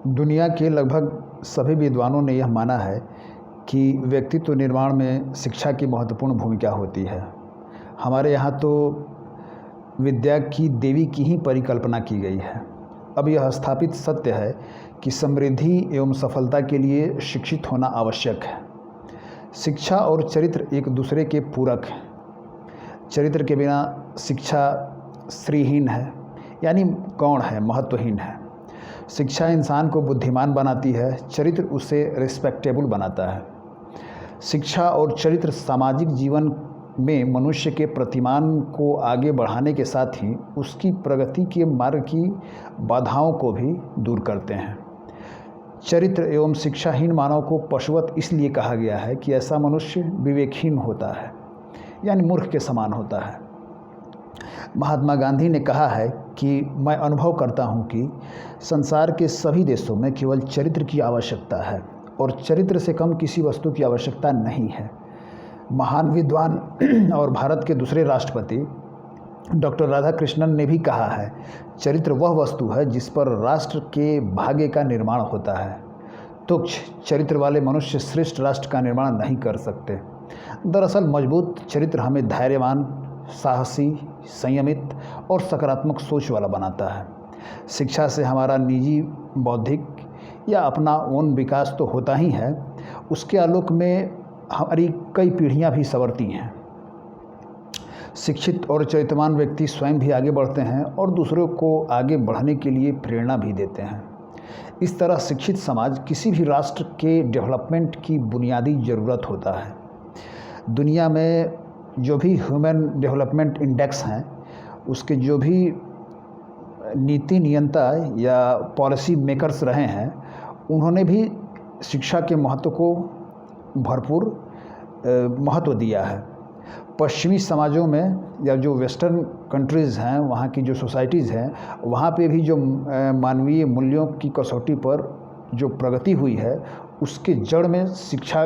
दुनिया के लगभग सभी विद्वानों ने यह माना है कि व्यक्तित्व निर्माण में शिक्षा की महत्वपूर्ण भूमिका होती है। हमारे यहाँ तो विद्या की देवी की ही परिकल्पना की गई है। अब यह स्थापित सत्य है कि समृद्धि एवं सफलता के लिए शिक्षित होना आवश्यक है। शिक्षा और चरित्र एक दूसरे के पूरक हैं। चरित्र के बिना शिक्षा श्रीहीन है, यानी गौण है, महत्वहीन है। शिक्षा इंसान को बुद्धिमान बनाती है, चरित्र उसे रिस्पेक्टेबल बनाता है। शिक्षा और चरित्र सामाजिक जीवन में मनुष्य के प्रतिमान को आगे बढ़ाने के साथ ही उसकी प्रगति के मार्ग की बाधाओं को भी दूर करते हैं। चरित्र एवं शिक्षाहीन मानव को पशुवत इसलिए कहा गया है कि ऐसा मनुष्य विवेकहीन होता है, यानी मूर्ख के समान होता है। महात्मा गांधी ने कहा है कि मैं अनुभव करता हूं कि संसार के सभी देशों में केवल चरित्र की आवश्यकता है और चरित्र से कम किसी वस्तु की आवश्यकता नहीं है। महान विद्वान और भारत के दूसरे राष्ट्रपति डॉक्टर राधाकृष्णन ने भी कहा है, चरित्र वह वस्तु है जिस पर राष्ट्र के भाग्य का निर्माण होता है। तुच्छ चरित्र वाले मनुष्य श्रेष्ठ राष्ट्र का निर्माण नहीं कर सकते। दरअसल मजबूत चरित्र हमें धैर्यवान, साहसी, संयमित और सकारात्मक सोच वाला बनाता है। शिक्षा से हमारा निजी, बौद्धिक या अपना ओन विकास तो होता ही है, उसके आलोक में हमारी कई पीढ़ियां भी संवरती हैं। शिक्षित और चरित्रवान व्यक्ति स्वयं भी आगे बढ़ते हैं और दूसरों को आगे बढ़ने के लिए प्रेरणा भी देते हैं। इस तरह शिक्षित समाज किसी भी राष्ट्र के डेवलपमेंट की बुनियादी ज़रूरत होता है। दुनिया में जो भी ह्यूमन डेवलपमेंट इंडेक्स हैं, उसके जो भी नीति नियंता या पॉलिसी मेकर्स रहे हैं, उन्होंने भी शिक्षा के महत्व को भरपूर महत्व दिया है। पश्चिमी समाजों में या जो वेस्टर्न कंट्रीज़ हैं, वहाँ की जो सोसाइटीज़ हैं, वहाँ पे भी जो मानवीय मूल्यों की कसौटी पर जो प्रगति हुई है, उसके जड़ में शिक्षा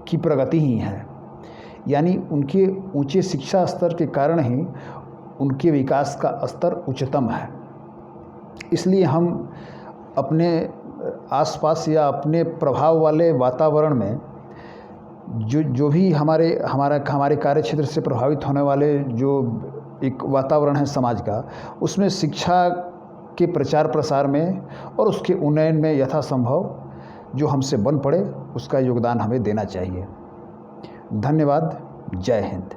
की प्रगति ही है। यानी उनके ऊंचे शिक्षा स्तर के कारण ही उनके विकास का स्तर उच्चतम है। इसलिए हम अपने आसपास या अपने प्रभाव वाले वातावरण में जो भी हमारे कार्य क्षेत्र से प्रभावित होने वाले जो एक वातावरण है समाज का, उसमें शिक्षा के प्रचार प्रसार में और उसके उन्नयन में यथासंभव जो हमसे बन पड़े उसका योगदान हमें देना चाहिए। धन्यवाद। जय हिंद।